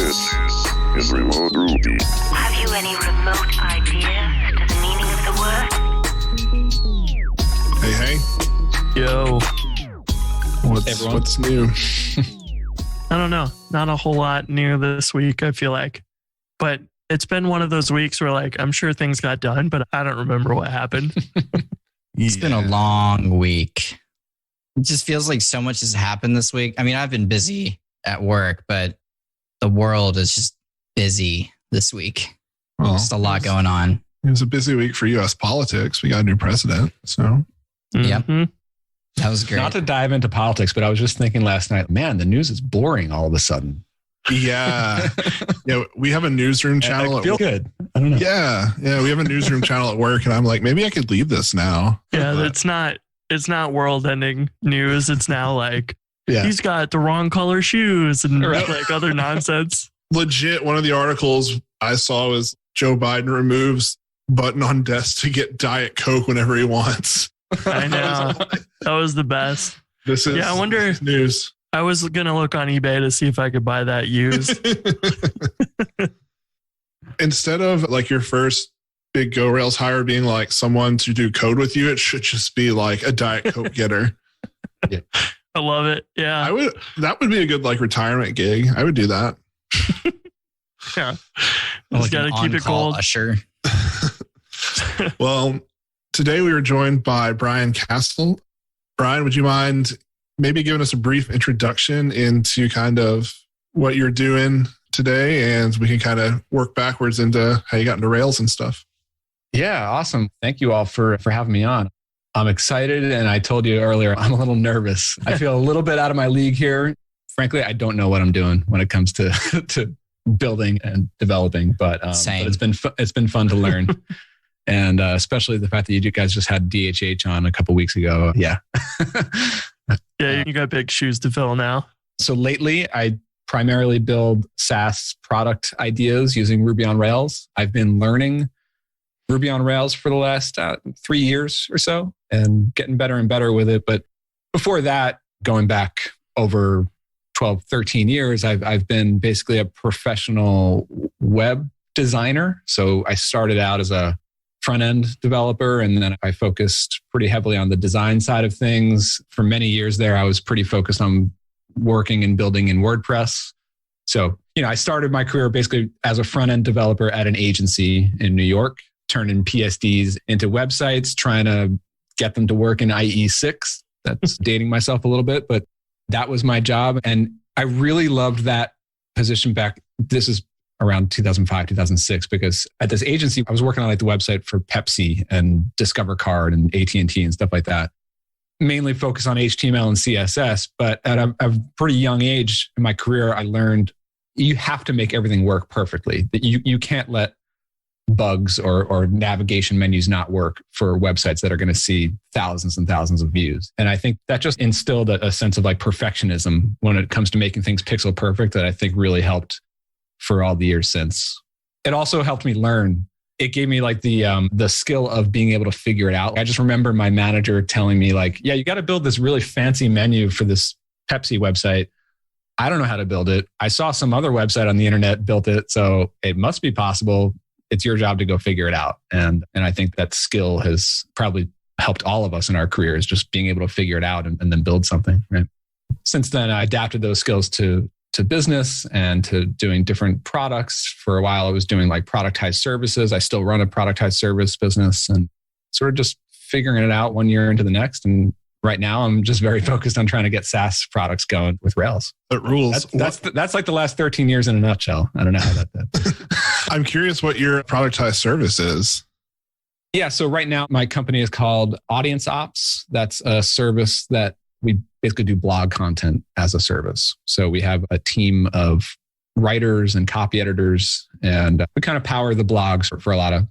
This is Remote Ruby. Have you any remote idea to the meaning of the word? Hey. Yo. What's new? I don't know. Not a whole lot new this week, I feel like. But it's been one of those weeks where, like, I'm sure things got done, but I don't remember what happened. It's been a long week. It just feels like so much has happened this week. I mean, I've been busy at work, but the world is just busy this week. Well, just a lot going on. It was a busy week for U.S. politics. We got a new president, so. Yep. That was great. Not to dive into politics, but I was just thinking last night, man, the news is boring all of a sudden. Yeah. We have a newsroom channel. I feel good. I don't know. Yeah. We have a newsroom channel at work, and I'm like, maybe I could leave this now. Yeah, But it's not world-ending news. It's now like, Yeah. he's got the wrong color shoes and like other nonsense. legit, one of the articles I saw was Joe Biden removes button on desk to get Diet Coke whenever he wants. I know. That was the best. This is, I wonder this is news. I was going to look on eBay to see if I could buy that used. Instead of like your first big Go Rails hire being like someone to do code with you, it should just be like a Diet Coke getter. Yeah. I love it. Yeah. That would be a good like retirement gig. I would do that. Yeah. Like Just got to keep it on-call cold. usher. Well, today we were joined by Brian Casel. Brian, would you mind maybe giving us a brief introduction into kind of what you're doing today, and we can kind of work backwards into how you got into Rails and stuff? Yeah, awesome. Thank you all for having me on. I'm excited, and I told you earlier, I'm a little nervous. I feel a little bit out of my league here. Frankly, I don't know what I'm doing when it comes to to building and developing, but it's been fun to learn. And especially the fact that you guys just had DHH on a couple weeks ago. Yeah. Yeah, you got big shoes to fill now. So lately, I primarily build SaaS product ideas using Ruby on Rails. I've been learning Ruby on Rails for the last 3 years or so and getting better and better with it. But before that, going back over 12, 13 years, I've been basically a professional web designer. So I started out as a front-end developer, and then I focused pretty heavily on the design side of things. For many years there, I was pretty focused on working and building in WordPress. So, I started my career basically as a front-end developer at an agency in New York, turning PSDs into websites, trying to get them to work in IE6. That's dating myself a little bit, but that was my job. And I really loved that position back. This is around 2005, 2006, because at this agency, I was working on like the website for Pepsi and Discover Card and AT&T and stuff like that. Mainly focused on HTML and CSS, but at a pretty young age in my career, I learned you have to make everything work perfectly. That you can't let bugs or navigation menus not work for websites that are going to see thousands and thousands of views. And I think that just instilled a sense of like perfectionism when it comes to making things pixel perfect that I think really helped for all the years since. It also helped me learn. It gave me like the skill of being able to figure it out. I just remember my manager telling me like, yeah, you got to build this really fancy menu for this Pepsi website. I don't know how to build it. I saw some other website on the internet built it, so it must be possible. It's your job to go figure it out. And I think that skill has probably helped all of us in our careers, just being able to figure it out and then build something. Right? Since then, I adapted those skills to business and to doing different products. For a while, I was doing like productized services. I still run a productized service business and sort of just figuring it out one year into the next. And right now, I'm just very focused on trying to get SaaS products going with Rails. It rules. That's like the last 13 years in a nutshell. I don't know how that. I'm curious what your productized service is. Yeah. So right now, my company is called Audience Ops. That's a service that we basically do blog content as a service. So we have a team of writers and copy editors, and we kind of power the blogs for a lot of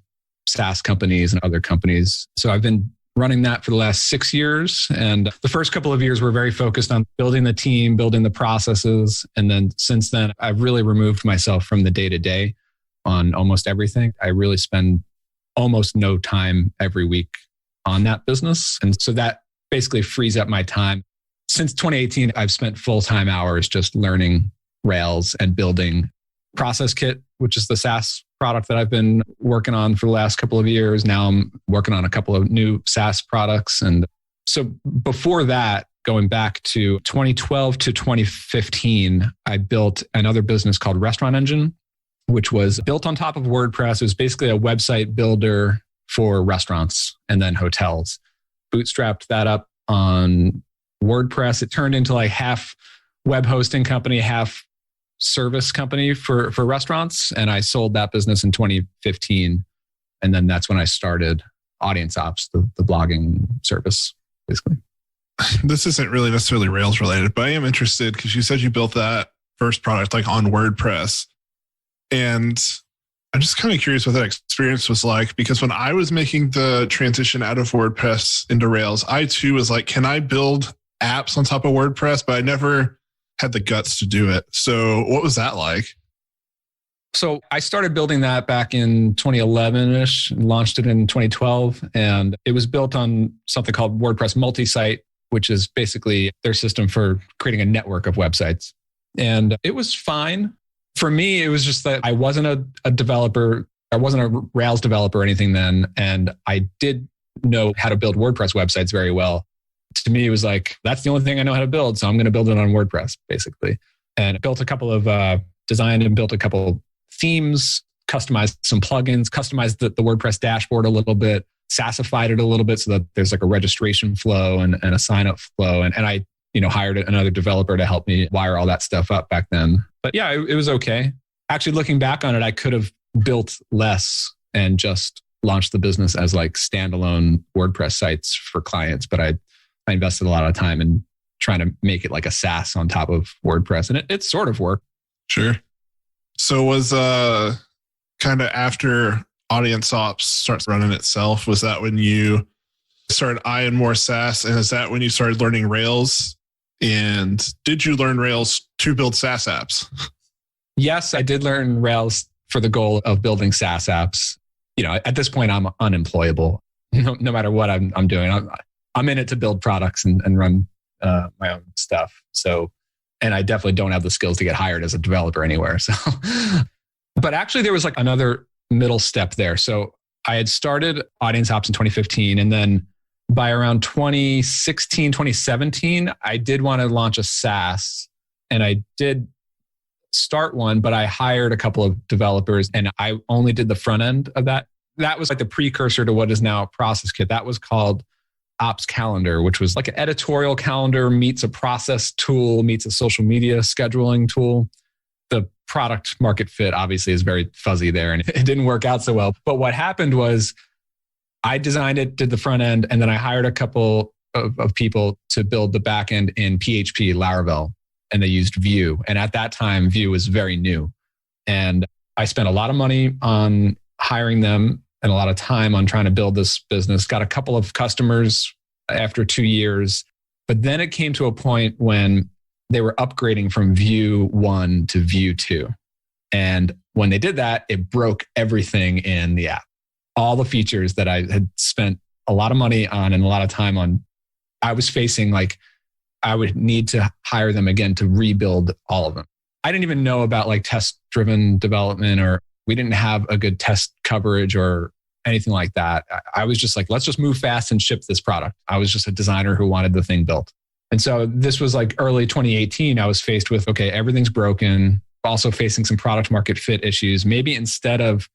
SaaS companies and other companies. So I've been running that for the last 6 years. And the first couple of years were very focused on building the team, building the processes. And then since then, I've really removed myself from the day-to-day on almost everything. I really spend almost no time every week on that business. And so that basically frees up my time. Since 2018, I've spent full-time hours just learning Rails and building ProcessKit, which is the SaaS product that I've been working on for the last couple of years. Now I'm working on a couple of new SaaS products. And so before that, going back to 2012 to 2015, I built another business called Restaurant Engine, which was built on top of WordPress. It was basically a website builder for restaurants and then hotels. Bootstrapped that up on WordPress. It turned into like half web hosting company, half service company for restaurants. And I sold that business in 2015. And then that's when I started Audience Ops, the blogging service, basically. This isn't really necessarily Rails related, but I am interested because you said you built that first product like on WordPress. And I'm just kind of curious what that experience was like, because when I was making the transition out of WordPress into Rails, I too was like, can I build apps on top of WordPress? But I never had the guts to do it. So what was that like? So I started building that back in 2011-ish, launched it in 2012. And it was built on something called WordPress Multisite, which is basically their system for creating a network of websites. And it was fine. For me, it was just that I wasn't a developer. I wasn't a Rails developer or anything then. And I did know how to build WordPress websites very well. To me, it was like, that's the only thing I know how to build. So I'm going to build it on WordPress, basically. And I built a couple of, designed and built a couple themes, customized some plugins, customized the WordPress dashboard a little bit, SaaSified it a little bit so that there's like a registration flow and a sign up flow. And I, hired another developer to help me wire all that stuff up back then. But yeah, it was okay. Actually, looking back on it, I could have built less and just launched the business as like standalone WordPress sites for clients. But I invested a lot of time in trying to make it like a SaaS on top of WordPress. And it sort of worked. Sure. So was kind of after Audience Ops starts running itself, was that when you started eyeing more SaaS? And is that when you started learning Rails? And did you learn Rails to build SaaS apps? Yes, I did learn Rails for the goal of building SaaS apps. At this point, I'm unemployable. No matter what I'm doing, I'm in it to build products and run my own stuff. So, and I definitely don't have the skills to get hired as a developer anywhere. So, but actually, there was like another middle step there. So I had started Audience Ops in 2015, and then by around 2016, 2017, I did want to launch a SaaS, and I did start one, but I hired a couple of developers and I only did the front end of that. That was like the precursor to what is now ProcessKit. That was called Ops Calendar, which was like an editorial calendar meets a process tool, meets a social media scheduling tool. The product market fit obviously is very fuzzy there and it didn't work out so well. But what happened was I designed it, did the front end, and then I hired a couple of people to build the back end in PHP, Laravel, and they used Vue. And at that time, Vue was very new. And I spent a lot of money on hiring them and a lot of time on trying to build this business. Got a couple of customers after 2 years. But then it came to a point when they were upgrading from Vue 1 to Vue 2. And when they did that, it broke everything in the app. All the features that I had spent a lot of money on and a lot of time on, I was facing like, I would need to hire them again to rebuild all of them. I didn't even know about like test-driven development, or we didn't have a good test coverage or anything like that. I was just like, let's just move fast and ship this product. I was just a designer who wanted the thing built. And so this was like early 2018. I was faced with, okay, everything's broken. Also facing some product market fit issues. Maybe instead of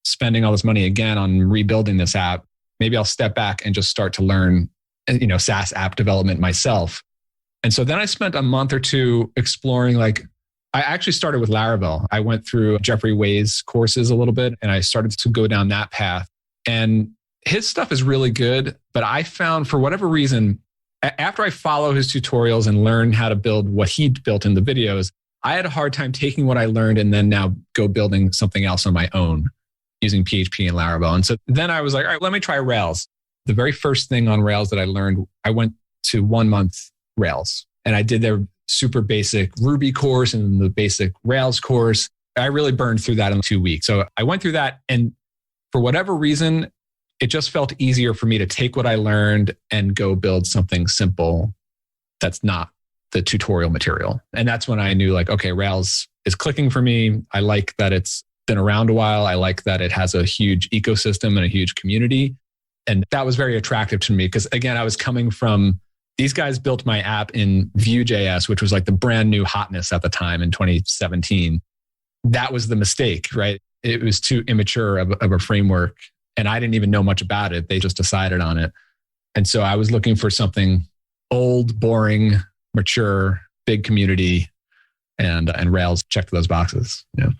spending all this money again on rebuilding this app, maybe I'll step back and just start to learn, SaaS app development myself. And so then I spent a month or two exploring, like, I actually started with Laravel. I went through Jeffrey Way's courses a little bit and I started to go down that path. And his stuff is really good, but I found for whatever reason, after I follow his tutorials and learn how to build what he built in the videos, I had a hard time taking what I learned and then now go building something else on my own using PHP and Laravel. And so then I was like, all right, let me try Rails. The very first thing on Rails that I learned, I went to 1 month Rails and I did their super basic Ruby course and the basic Rails course. I really burned through that in 2 weeks. So I went through that, and for whatever reason, it just felt easier for me to take what I learned and go build something simple that's not the tutorial material. And that's when I knew, like, okay, Rails is clicking for me. I like that it's been around a while. I like that it has a huge ecosystem and a huge community. And that was very attractive to me because, again, I was coming from, these guys built my app in Vue.js, which was like the brand new hotness at the time in 2017. That was the mistake, right? It was too immature of a framework. And I didn't even know much about it. They just decided on it. And so I was looking for something old, boring, mature, big community, and Rails checked those boxes. Yeah.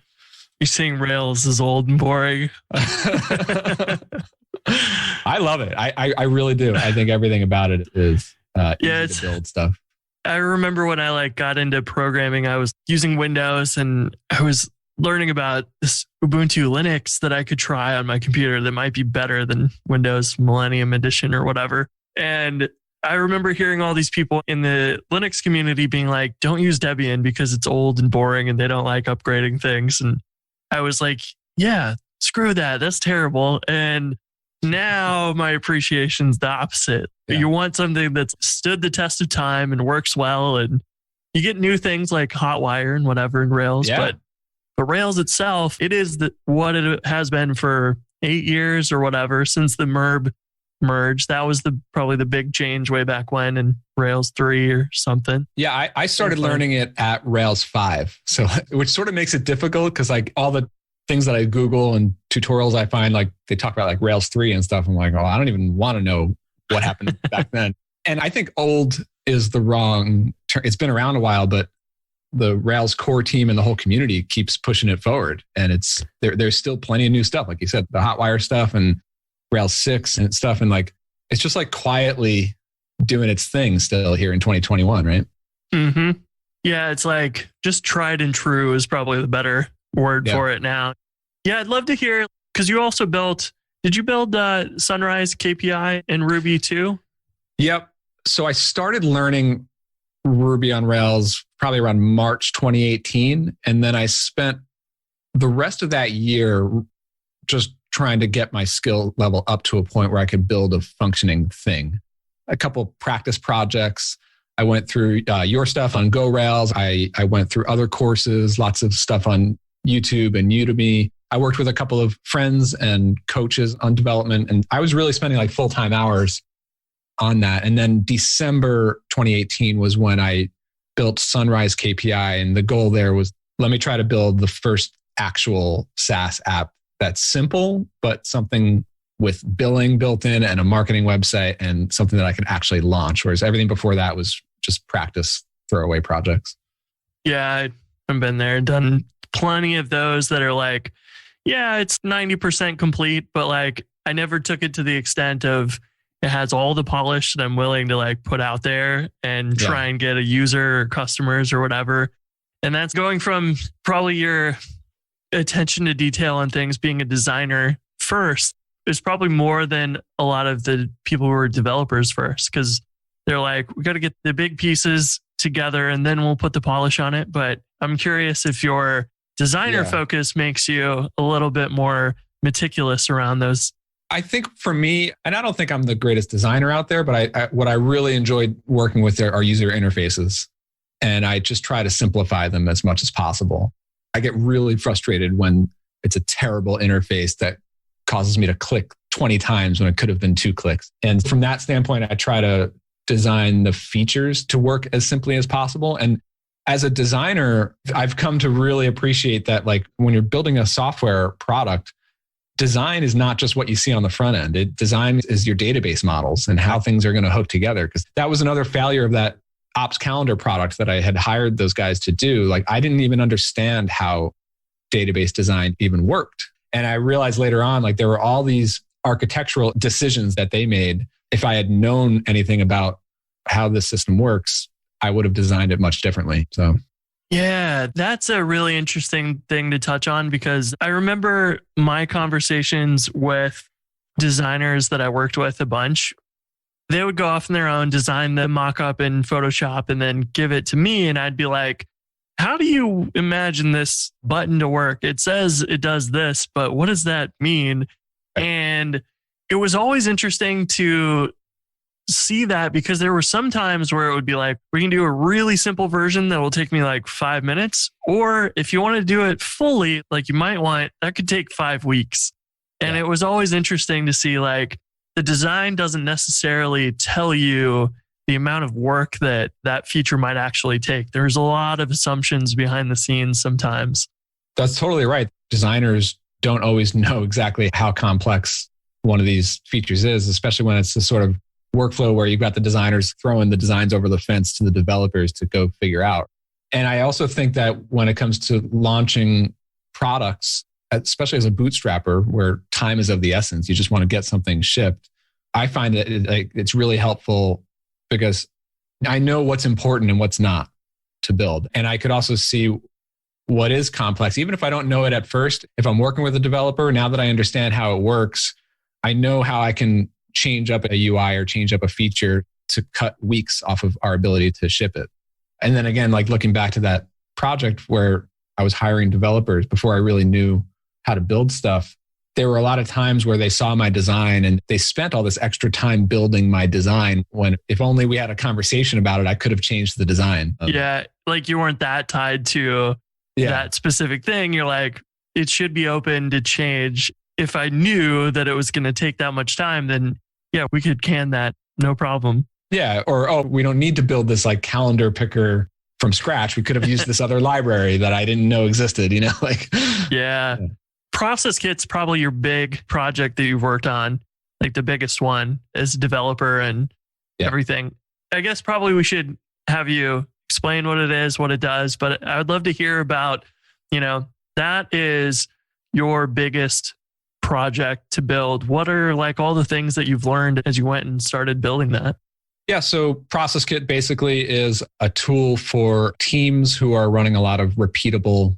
You're saying Rails is old and boring. I love it. I really do. I think everything about it is easy to build stuff. I remember when I got into programming, I was using Windows and I was learning about this Ubuntu Linux that I could try on my computer that might be better than Windows Millennium Edition or whatever. And I remember hearing all these people in the Linux community being like, don't use Debian because it's old and boring and they don't like upgrading things. And I was like, yeah, screw that. That's terrible. And now my appreciation's the opposite. Yeah. You want something that's stood the test of time and works well. And you get new things like Hotwire and whatever in Rails. Yeah. But Rails itself, it is what it has been for 8 years or whatever since the MERB merge. That was probably the big change way back when in Rails 3 or something. Yeah, I started learning it at Rails 5. So, which sort of makes it difficult because all the things that I Google and tutorials I find, they talk about Rails 3 and stuff. I'm like, oh, I don't even want to know what happened back then. And I think old is the wrong term. It's been around a while, but the Rails core team and the whole community keeps pushing it forward. And there's still plenty of new stuff. Like you said, the Hotwire stuff and Rails 6 and stuff. And it's just quietly doing its thing still here in 2021, right? Mm-hmm. Yeah, it's just tried and true is probably the better word for it now. Yeah, I'd love to hear, because you also did you build Sunrise KPI in Ruby too? Yep. So I started learning Ruby on Rails probably around March 2018. And then I spent the rest of that year just trying to get my skill level up to a point where I could build a functioning thing. A couple practice projects. I went through your stuff on Go Rails. I went through other courses, lots of stuff on YouTube and Udemy. I worked with a couple of friends and coaches on development, and I was really spending full-time hours on that. And then December 2018 was when I built Sunrise KPI, and the goal there was, let me try to build the first actual SaaS app that's simple, but something with billing built in and a marketing website and something that I can actually launch. Whereas everything before that was just practice throwaway projects. Yeah, I've been there, done plenty of those that are it's 90% complete, but I never took it to the extent of it has all the polish that I'm willing to put out there and try and get a user or customers or whatever. And that's going from probably your attention to detail on things, being a designer first, is probably more than a lot of the people who are developers first, because they're we got to get the big pieces together and then we'll put the polish on it. But I'm curious if your designer focus makes you a little bit more meticulous around those. I think for me, and I don't think I'm the greatest designer out there, but what I really enjoyed working with are user interfaces. And I just try to simplify them as much as possible. I get really frustrated when it's a terrible interface that causes me to click 20 times when it could have been 2 clicks. And from that standpoint, I try to design the features to work as simply as possible. And as a designer, I've come to really appreciate that when you're building a software product, design is not just what you see on the front end. Design is your database models and how things are going to hook together. Because that was another failure of that Ops Calendar product that I had hired those guys to do. I didn't even understand how database design even worked. And I realized later on, there were all these architectural decisions that they made. If I had known anything about how the system works, I would have designed it much differently. So, yeah, that's a really interesting thing to touch on, because I remember my conversations with designers that I worked with a bunch. They would go off on their own, design the mock-up in Photoshop, and then give it to me. And I'd be like, how do you imagine this button to work? It says it does this, but what does that mean? And it was always interesting to see that because there were some times where it would be like, we can do a really simple version that will take me like 5 minutes. Or if you want to do it fully, like you might want, that could take 5 weeks. And it was always interesting to see like the design doesn't necessarily tell you the amount of work that that feature might actually take. There's a lot of assumptions behind the scenes sometimes. That's totally right. Designers don't always know exactly how complex one of these features is, especially when it's the sort of workflow where you've got the designers throwing the designs over the fence to the developers to go figure out. And I also think that when it comes to launching products, especially as a bootstrapper where time is of the essence, you just want to get something shipped. I find that it's really helpful because I know what's important and what's not to build. And I could also see what is complex. Even if I don't know it at first, if I'm working with a developer, now that I understand how it works, I know how I can change up a UI or change up a feature to cut weeks off of our ability to ship it. And then again, like looking back to that project where I was hiring developers before I really knew how to build stuff, there were a lot of times where they saw my design and they spent all this extra time building my design when if only we had a conversation about it, I could have changed the design. Yeah. Like you weren't that tied to that specific thing. You're like, it should be open to change. If I knew that it was going to take that much time, then yeah, we could can that. No problem. Yeah. Or, we don't need to build this like calendar picker from scratch. We could have used this other library that I didn't know existed, Yeah. ProcessKit's probably your big project that you've worked on, like the biggest one as a developer and everything. I guess probably we should have you explain what it is, what it does, but I would love to hear about, that is your biggest project to build. What are like all the things that you've learned as you went and started building that? Yeah, so ProcessKit basically is a tool for teams who are running a lot of repeatable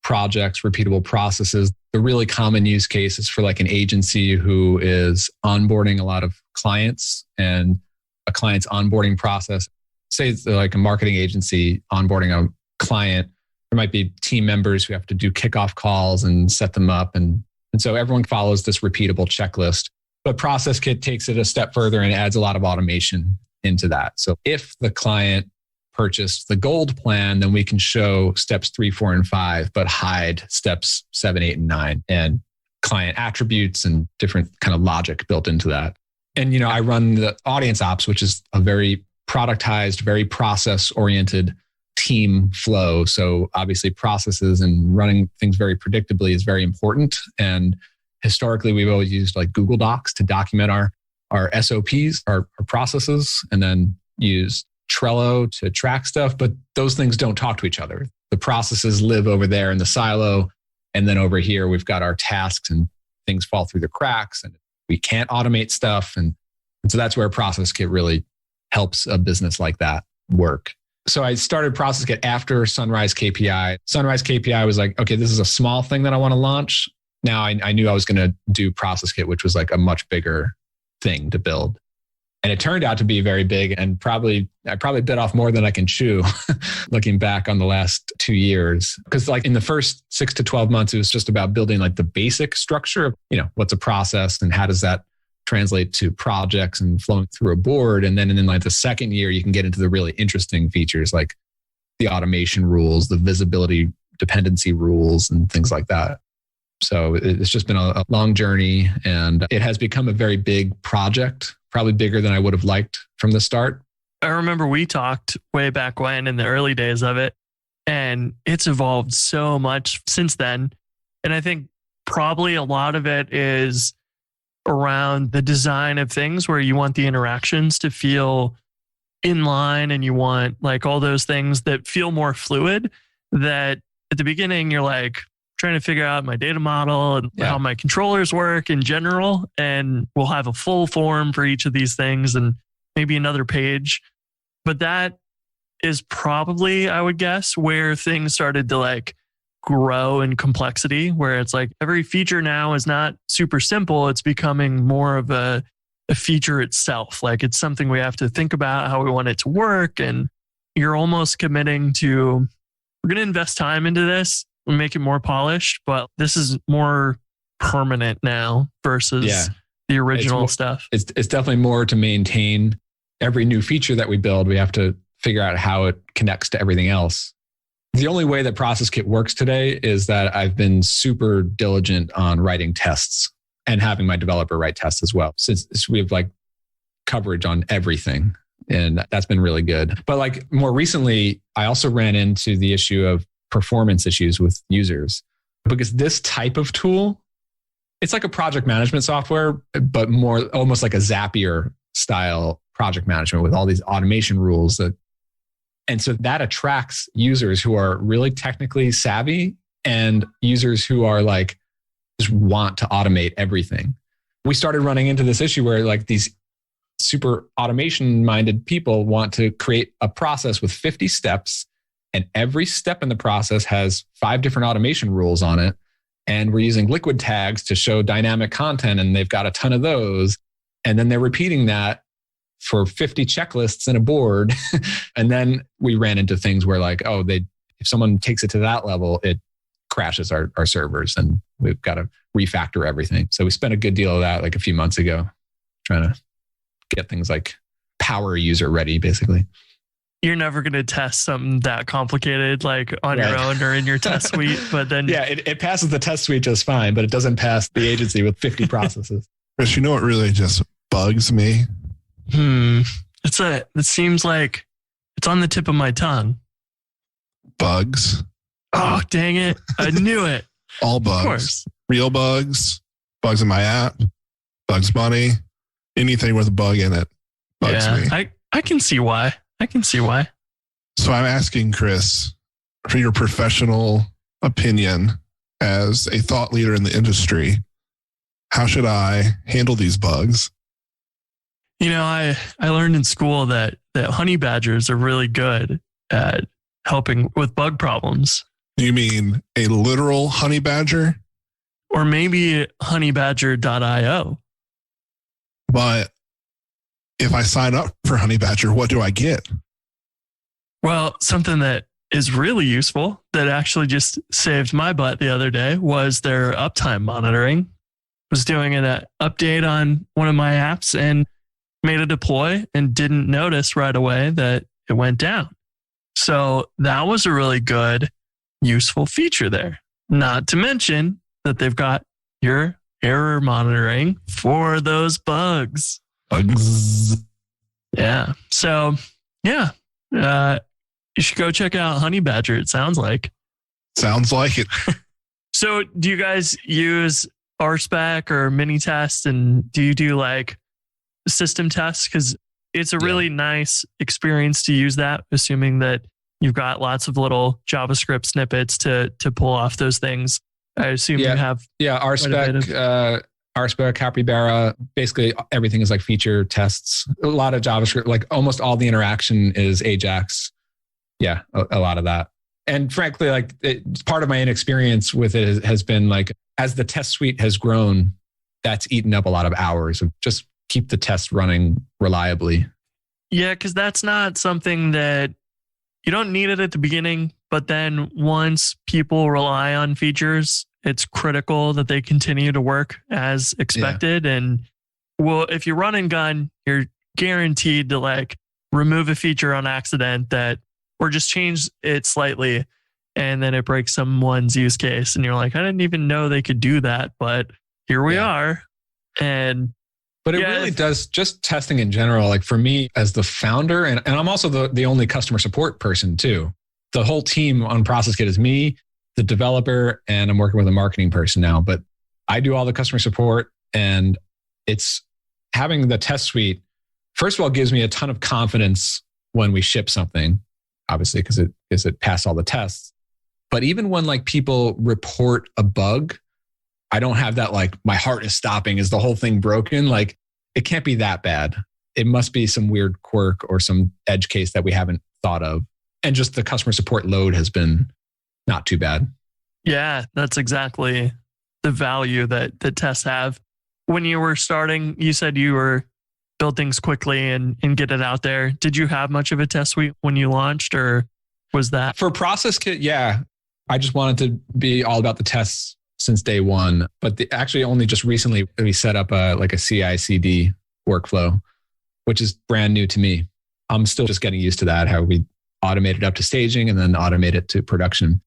projects, repeatable processes. The really common use case is for like an agency who is onboarding a lot of clients, and a client's onboarding process, say it's like a marketing agency onboarding a client, there might be team members who have to do kickoff calls and set them up. And so everyone follows this repeatable checklist. But ProcessKit takes it a step further and adds a lot of automation into that. So if the client purchased the gold plan, then we can show steps 3, 4, and 5, but hide steps 7, 8, and 9, and client attributes and different kind of logic built into that. And, I run the audience ops, which is a very productized, very process-oriented team flow. So obviously processes and running things very predictably is very important. And historically, we've always used like Google Docs to document our SOPs, our processes, and then use Trello to track stuff. But those things don't talk to each other. The processes live over there in the silo. And then over here, we've got our tasks and things fall through the cracks and we can't automate stuff. And so that's where ProcessKit really helps a business like that work. So I started ProcessKit after Sunrise KPI. Sunrise KPI was like, okay, this is a small thing that I want to launch. Now I knew I was going to do ProcessKit, which was like a much bigger thing to build. And it turned out to be very big, and I probably bit off more than I can chew looking back on the last 2 years. Because like in the first 6 to 12 months, it was just about building like the basic structure of, what's a process and how does that translate to projects and flowing through a board. And then in like the second year, you can get into the really interesting features like the automation rules, the visibility dependency rules, and things like that. So it's just been a long journey, and it has become a very big project, probably bigger than I would have liked from the start. I remember we talked way back when in the early days of it, and it's evolved so much since then. And I think probably a lot of it is around the design of things where you want the interactions to feel in line, and you want like all those things that feel more fluid, that at the beginning you're like trying to figure out my data model and how my controllers work in general. And we'll have a full form for each of these things and maybe another page. But that is probably, I would guess, where things started to like grow in complexity, where it's like every feature now is not super simple. It's becoming more of a feature itself. Like it's something we have to think about how we want it to work. And you're almost committing to, we're going to invest time into this and make it more polished, but this is more permanent now versus the original stuff. It's definitely more to maintain. every new feature that we build, we have to figure out how it connects to everything else. The only way that ProcessKit works today is that I've been super diligent on writing tests and having my developer write tests as well, since we have like coverage on everything. And that's been really good. But like more recently, I also ran into the issue of performance issues with users, because this type of tool, it's like a project management software, but more almost like a Zapier style project management with all these automation rules and so that attracts users who are really technically savvy and users who are like, just want to automate everything. We started running into this issue where like these super automation minded people want to create a process with 50 steps, and every step in the process has 5 different automation rules on it. And we're using liquid tags to show dynamic content, and they've got a ton of those. And then they're repeating that for 50 checklists in a board. And then we ran into things where like, if someone takes it to that level, it crashes our servers, and we've got to refactor everything. So we spent a good deal of that like a few months ago, trying to get things like power user ready, basically. You're never going to test something that complicated like on your own or in your test suite, but then it passes the test suite just fine, but it doesn't pass the agency with 50 processes. Chris, you know what really just bugs me? It seems like it's on the tip of my tongue. Bugs. Oh, dang it. I knew it. All bugs. Of course. Real bugs. Bugs in my app. Bugs Bunny. Anything with a bug in it bugs me. I can see why. So I'm asking Chris for your professional opinion as a thought leader in the industry. How should I handle these bugs? You know, I learned in school that honey badgers are really good at helping with bug problems. Do you mean a literal honey badger? Or maybe honeybadger.io. But if I sign up for Honey Badger, what do I get? Well, something that is really useful that actually just saved my butt the other day was their uptime monitoring. Was doing an update on one of my apps and made a deploy and didn't notice right away that it went down. So that was a really good, useful feature there. Not to mention that they've got your error monitoring for those bugs. Yeah. So, yeah. You should go check out Honey Badger, it sounds like. Sounds like it. So, do you guys use RSpec or mini test, and do you do like system tests? Because it's a really nice experience to use that, assuming that you've got lots of little JavaScript snippets to pull off those things. I assume you have. Yeah, RSpec, Capybara, basically everything is like feature tests. A lot of JavaScript, like almost all the interaction is Ajax. Yeah, a lot of that. And frankly, like part of my inexperience with it has been like, as the test suite has grown, that's eaten up a lot of hours of just keep the test running reliably. Yeah, because that's not something that you don't need it at the beginning, but then once people rely on features, it's critical that they continue to work as expected. Yeah. And well, if you run and gun, you're guaranteed to like remove a feature on accident or just change it slightly, and then it breaks someone's use case. And you're like, I didn't even know they could do that, but here we are. But it really does, just testing in general. Like for me as the founder, and I'm also the only customer support person too. The whole team on ProcessKit is me, the developer, and I'm working with a marketing person now, but I do all the customer support, and it's having the test suite. First of all, gives me a ton of confidence when we ship something, obviously, because it passed all the tests. But even when like people report a bug, I don't have that like my heart is stopping. Is the whole thing broken? Like it can't be that bad. It must be some weird quirk or some edge case that we haven't thought of. And just the customer support load has been not too bad. Yeah, that's exactly the value that tests have. When you were starting, you said you were build things quickly and get it out there. Did you have much of a test suite when you launched, or was that? For ProcessKit, yeah. I just wanted to be all about the tests since day one. But actually only just recently we set up a CI/CD workflow. which is brand new to me. I'm still just getting used to that, how we automate it up to staging and then automate it to production.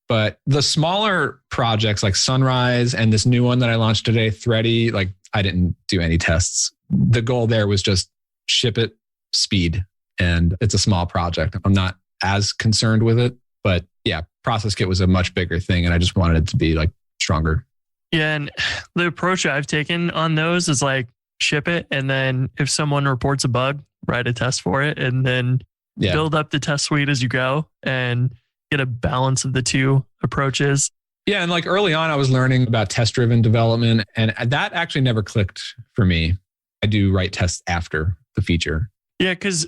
But the smaller projects like Sunrise and this new one that I launched today, Thready, like I didn't do any tests. The goal there was just ship it, speed. And it's a small project. I'm not as concerned with it. But yeah, ProcessKit was a much bigger thing. And I just wanted it to be like stronger. Yeah. And the approach I've taken on those is like ship it. And then if someone reports a bug, write a test for it. And then build up the test suite as you go and get a balance of the two approaches. Yeah. And like early on, I was learning about test-driven development. And that actually never clicked for me. I do write tests after the feature. Yeah. Because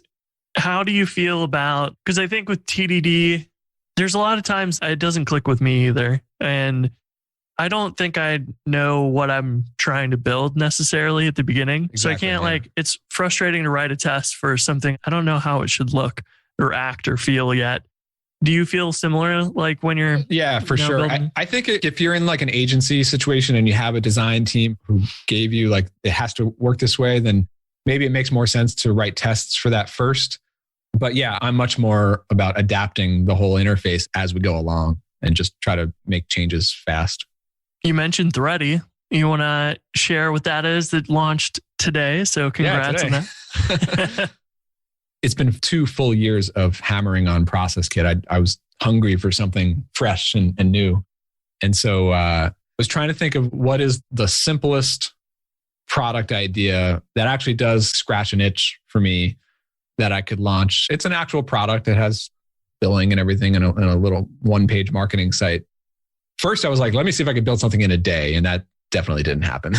how do you feel about, because I think with TDD, there's a lot of times it doesn't click with me either. And I don't think I know what I'm trying to build necessarily at the beginning. Exactly, so I can't like, it's frustrating to write a test for something. I don't know how it should look or act or feel yet. Do you feel similar like when you're... Yeah, for sure. I think if you're in like an agency situation and you have a design team who gave you like, it has to work this way, then maybe it makes more sense to write tests for that first. But yeah, I'm much more about adapting the whole interface as we go along and just try to make changes fast. You mentioned Thready. You want to share what that is that launched today? So congrats on that. It's been 2 full years of hammering on ProcessKit. I was hungry for something fresh and new. And so I was trying to think of what is the simplest product idea that actually does scratch an itch for me that I could launch. It's an actual product that has billing and everything and a little 1-page marketing site. First, I was like, let me see if I could build something in a day. And that definitely didn't happen.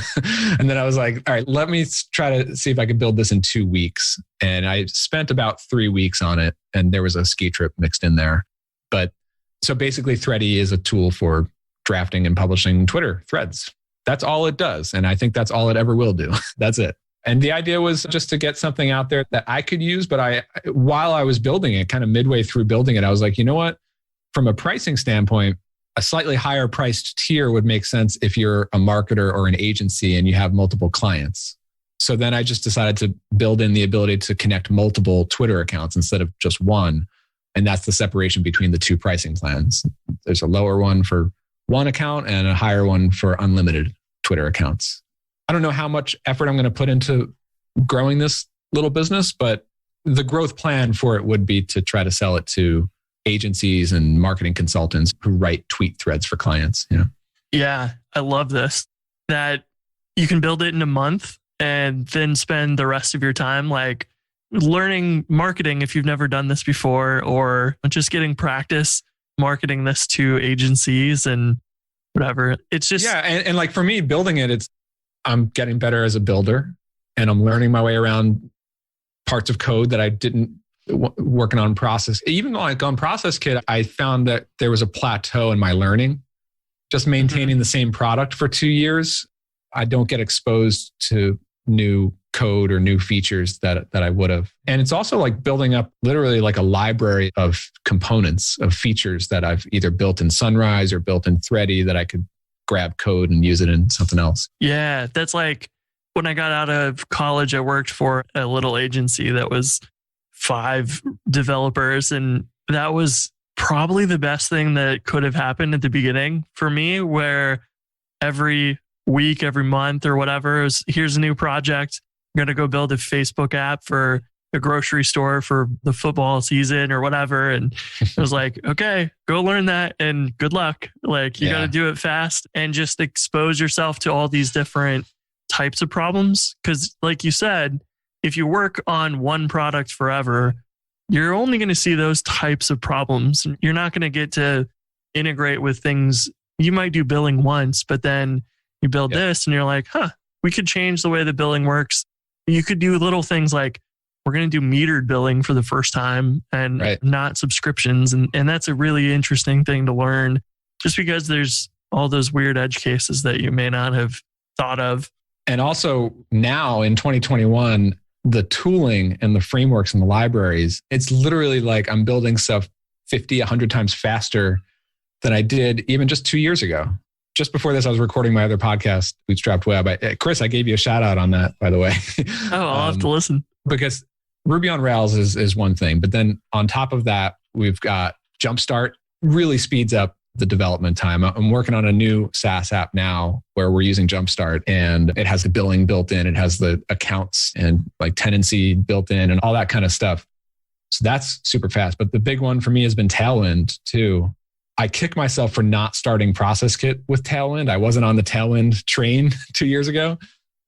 And then I was like, all right, let me try to see if I could build this in 2 weeks. And I spent about 3 weeks on it. And there was a ski trip mixed in there. But so basically Thready is a tool for drafting and publishing Twitter threads. That's all it does. And I think that's all it ever will do. That's it. And the idea was just to get something out there that I could use. But while I was building it, kind of midway through building it, I was like, you know what? From a pricing standpoint, a slightly higher priced tier would make sense if you're a marketer or an agency and you have multiple clients. So then I just decided to build in the ability to connect multiple Twitter accounts instead of just one. And that's the separation between the 2 pricing plans. There's a lower one for one account and a higher one for unlimited Twitter accounts. I don't know how much effort I'm going to put into growing this little business, but the growth plan for it would be to try to sell it to agencies and marketing consultants who write tweet threads for clients. You know? Yeah, I love this. That you can build it in a month and then spend the rest of your time like learning marketing if you've never done this before, or just getting practice marketing this to agencies and whatever. It's just... Yeah, and like for me, building it, I'm getting better as a builder and I'm learning my way around parts of code that I didn't working on process. Even like on ProcessKit, I found that there was a plateau in my learning. Just maintaining the same product for 2 years, I don't get exposed to new code or new features that I would have. And it's also like building up literally like a library of components, of features that I've either built in Sunrise or built in Thready that I could grab code and use it in something else. Yeah, that's like when I got out of college, I worked for a little agency that was 5 developers. And that was probably the best thing that could have happened at the beginning for me, where every week, every month or whatever, here's a new project. I'm going to go build a Facebook app for a grocery store for the football season or whatever. And it was like, okay, go learn that and good luck. Like you got to do it fast and just expose yourself to all these different types of problems. Because like you said, if you work on one product forever, you're only going to see those types of problems. You're not going to get to integrate with things. You might do billing once, but then you build this and you're like, we could change the way the billing works. You could do little things like, we're going to do metered billing for the first time and not subscriptions. And that's a really interesting thing to learn, just because there's all those weird edge cases that you may not have thought of. And also now in 2021, the tooling and the frameworks and the libraries, it's literally like I'm building stuff 50, 100 times faster than I did even just 2 years ago. Just before this, I was recording my other podcast, Bootstrapped Web. Chris, I gave you a shout out on that, by the way. Oh, I'll have to listen. because Ruby on Rails is one thing, but then on top of that, we've got Jumpstart really speeds up the development time. I'm working on a new SaaS app now where we're using Jumpstart, and it has the billing built in. It has the accounts and like tenancy built in and all that kind of stuff. So that's super fast. But the big one for me has been Tailwind too. I kick myself for not starting ProcessKit with Tailwind. I wasn't on the Tailwind train 2 years ago,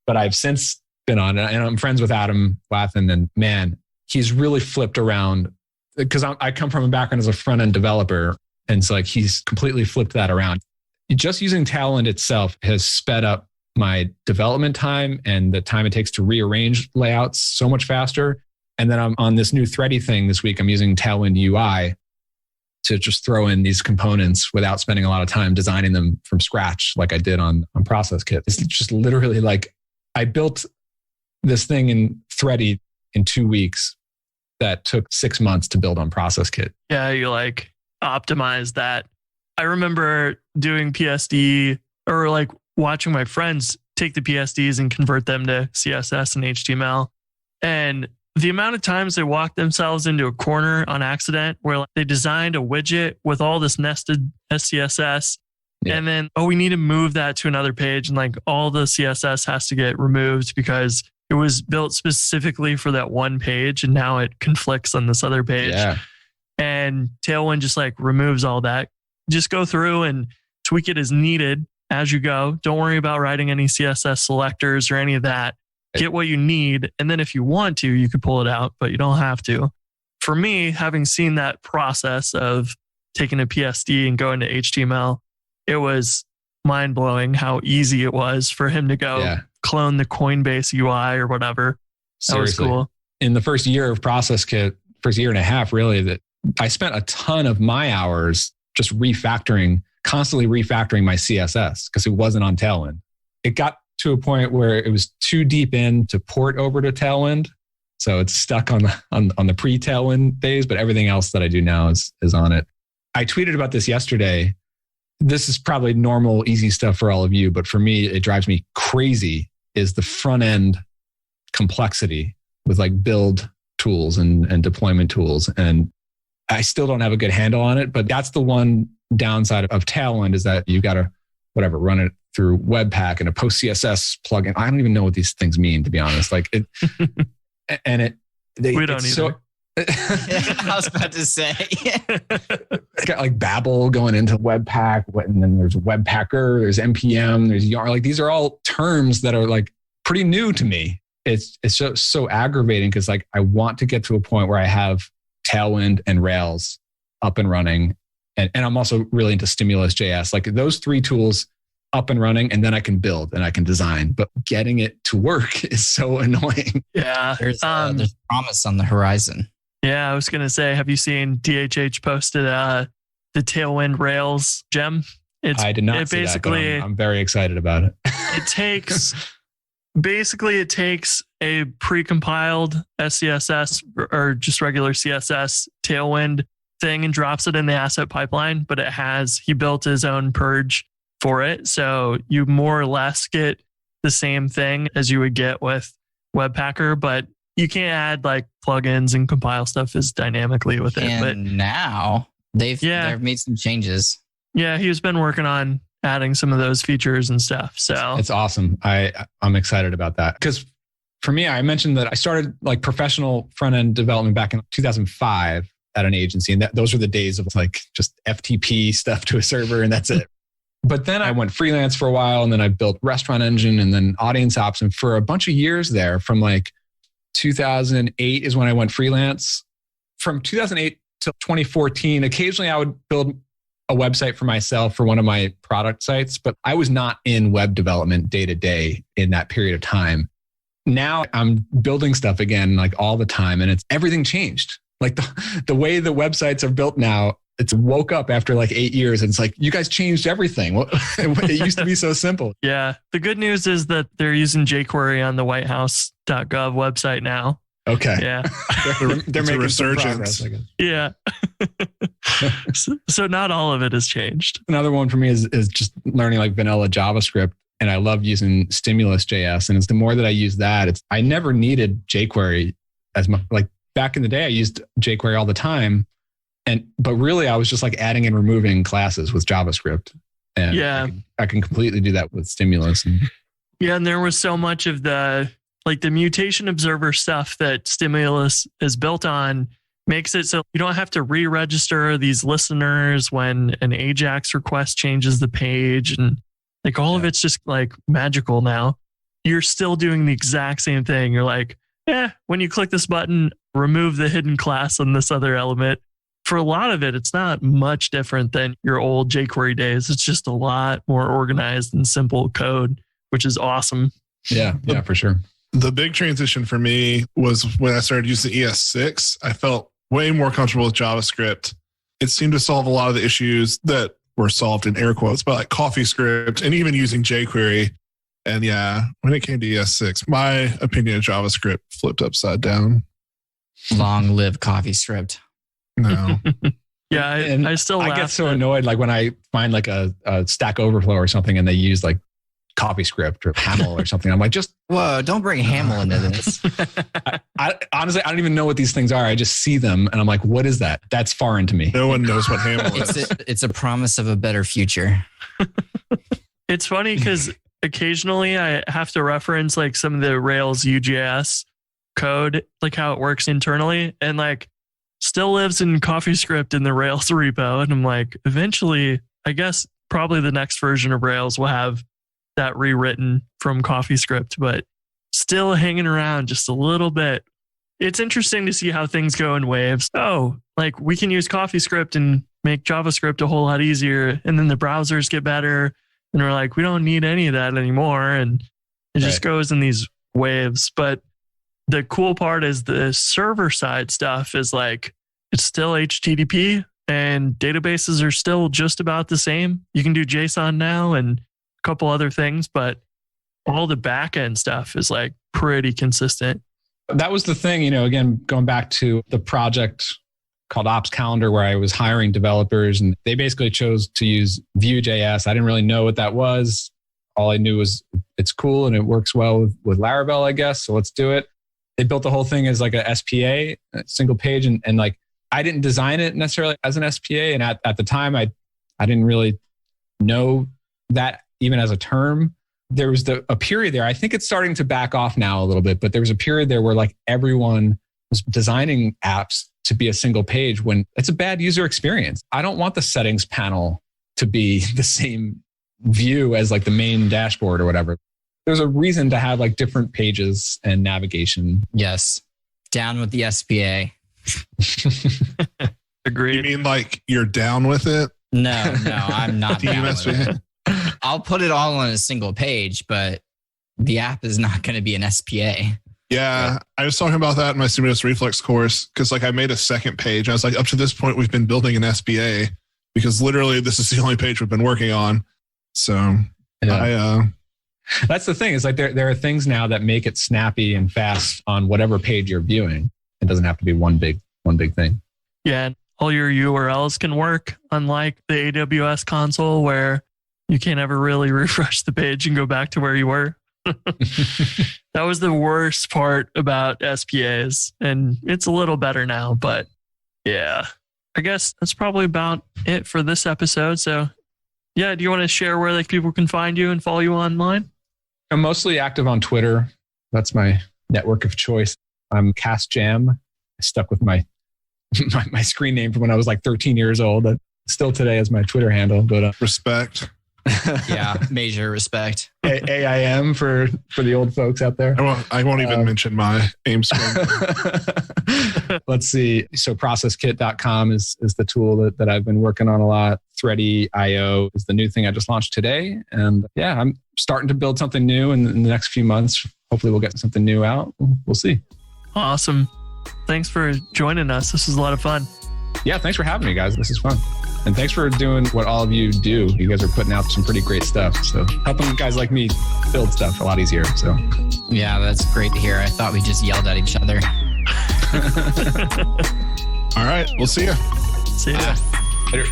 but I've since been on it. And I'm friends with Adam Wathan, and man, he's really flipped around because I come from a background as a front-end developer. And it's like he's completely flipped that around. Just using Tailwind itself has sped up my development time and the time it takes to rearrange layouts so much faster. And then I'm on this new Thready thing this week. I'm using Tailwind UI to just throw in these components without spending a lot of time designing them from scratch like I did on ProcessKit. It's just literally like I built this thing in Thready in 2 weeks that took 6 months to build on ProcessKit. Yeah, you like optimize that. I remember doing PSD or like watching my friends take the PSDs and convert them to CSS and HTML. And the amount of times they walked themselves into a corner on accident where like they designed a widget with all this nested SCSS. Yeah. And then, we need to move that to another page. And like all the CSS has to get removed because it was built specifically for that one page. And now it conflicts on this other page. Yeah. And Tailwind just like removes all that. Just go through and tweak it as needed as you go. Don't worry about writing any CSS selectors or any of that. Get what you need. And then if you want to, you could pull it out, but you don't have to. For me, having seen that process of taking a PSD and going to HTML, it was mind blowing how easy it was for him to go clone the Coinbase UI or whatever. Seriously. That was cool. In the first year of ProcessKit, first year and a half, really, that I spent a ton of my hours just constantly refactoring my CSS because it wasn't on Tailwind. It got to a point where it was too deep in to port over to Tailwind. So it's stuck on the pre-Tailwind days, but everything else that I do now is on it. I tweeted about this yesterday. This is probably normal, easy stuff for all of you, but for me, it drives me crazy is the front end complexity with like build tools and deployment tools. And I still don't have a good handle on it, but that's the one downside of Tailwind is that you've got to, run it through Webpack and a post CSS plugin. I don't even know what these things mean, to be honest. Like it, and we don't either. I was about to say. It's got like Babel going into Webpack, and then there's Webpacker, there's NPM, there's Yarn. Like these are all terms that are like pretty new to me. It's so aggravating because like I want to get to a point where I have Tailwind and Rails up and running. And I'm also really into Stimulus.js. Like those three tools up and running, and then I can build and I can design. But getting it to work is so annoying. Yeah. There's promise on the horizon. Yeah, I was going to say, have you seen DHH posted the Tailwind Rails gem? I did not see that, but I'm very excited about it. It takes a precompiled SCSS or just regular CSS Tailwind thing and drops it in the asset pipeline, but he built his own purge for it. So you more or less get the same thing as you would get with Webpacker, but you can't add like plugins and compile stuff as dynamically with it. But now they've made some changes. Yeah, he's been working on adding some of those features and stuff. So it's awesome. I'm excited about that because for me, I mentioned that I started like professional front end development back in 2005 at an agency, and those were the days of like just FTP stuff to a server, and that's it. But then I went freelance for a while, and then I built Restaurant Engine and then Audience Ops, and for a bunch of years there, from like 2008 is when I went freelance. From 2008 to 2014, occasionally I would build a website for myself for one of my product sites, but I was not in web development day to day in that period of time. Now I'm building stuff again, like all the time, and everything changed. Like the way the websites are built now, it's woke up after like 8 years and it's like, you guys changed everything. It used to be so simple. Yeah. The good news is that they're using jQuery on the whitehouse.gov website now. Okay. Yeah. they're making resurgence. Progress, I guess. Yeah. so not all of it has changed. Another one for me is just learning like vanilla JavaScript. And I love using Stimulus.js. And it's the more that I use that, I never needed jQuery as much. Like back in the day, I used jQuery all the time. But really I was just like adding and removing classes with JavaScript. And yeah, I can completely do that with Stimulus. And there was so much of the mutation observer stuff that Stimulus is built on makes it so you don't have to re-register these listeners when an Ajax request changes the page. And like all of it's just like magical now. You're still doing the exact same thing. You're like, when you click this button, remove the hidden class on this other element. For a lot of it, it's not much different than your old jQuery days. It's just a lot more organized and simple code, which is awesome. Yeah, for sure. The big transition for me was when I started using ES6. I felt way more comfortable with JavaScript. It seemed to solve a lot of the issues that were solved in air quotes, but like CoffeeScript and even using jQuery. And yeah, when it came to ES6, my opinion of JavaScript flipped upside down. Long live CoffeeScript. No. I still I get so annoyed like when I find like a Stack Overflow or something and they use like CoffeeScript or Haml or something. I'm like, whoa, don't bring Haml into this. I honestly, I don't even know what these things are. I just see them and I'm like, what is that? That's foreign to me. No one knows what Haml is. It's a promise of a better future. It's funny because occasionally I have to reference like some of the Rails UJS code, like how it works internally, and like still lives in CoffeeScript in the Rails repo. And I'm like, eventually, I guess probably the next version of Rails will have that rewritten from CoffeeScript, but still hanging around just a little bit. It's interesting to see how things go in waves. Oh, like we can use CoffeeScript and make JavaScript a whole lot easier. And then the browsers get better. And we're like, we don't need any of that anymore. And it just goes in these waves. But the cool part is the server side stuff is like, it's still HTTP and databases are still just about the same. You can do JSON now and a couple other things, but all the backend stuff is like pretty consistent. That was the thing, again, going back to the project called Ops Calendar, where I was hiring developers and they basically chose to use Vue.js. I didn't really know what that was. All I knew was it's cool and it works well with Laravel, I guess. So let's do it. They built the whole thing as like a SPA, a single page. And like, I didn't design it necessarily as an SPA. And at the time, I didn't really know that even as a term. There was a period there. I think it's starting to back off now a little bit, but there was a period there where like everyone was designing apps to be a single page when it's a bad user experience. I don't want the settings panel to be the same view as like the main dashboard or whatever. There's a reason to have like different pages and navigation. Yes. Down with the SPA. Agreed. You mean like you're down with it? No, I'm not down with it. I'll put it all on a single page, but the app is not going to be an SPA. Yeah, I was talking about that in my Stimulus Reflex course because like I made a second page. I was like, up to this point, we've been building an SPA because literally this is the only page we've been working on. So that's the thing. Is like there are things now that make it snappy and fast on whatever page you're viewing. It doesn't have to be one big thing. Yeah, all your URLs can work, unlike the AWS console where you can't ever really refresh the page and go back to where you were. That was the worst part about SPAs, and it's a little better now, but yeah, I guess that's probably about it for this episode. So yeah, do you want to share where like people can find you and follow you online? I'm mostly active on Twitter. That's my network of choice. I'm CastJam. I stuck with my screen name from when I was like 13 years old. That still today is my Twitter handle, but respect. Yeah, major respect. AIM for the old folks out there. I won't even mention my AIM screen. Let's see. So ProcessKit.com is the tool that I've been working on a lot. Thready.io is the new thing I just launched today. And yeah, I'm starting to build something new in the next few months. Hopefully we'll get something new out. We'll see. Awesome. Thanks for joining us. This was a lot of fun. Yeah, thanks for having me, guys. This is fun. And thanks for doing what all of you do. You guys are putting out some pretty great stuff. So helping guys like me build stuff a lot easier. So yeah, that's great to hear. I thought we just yelled at each other. All right. We'll see you. See ya. Later.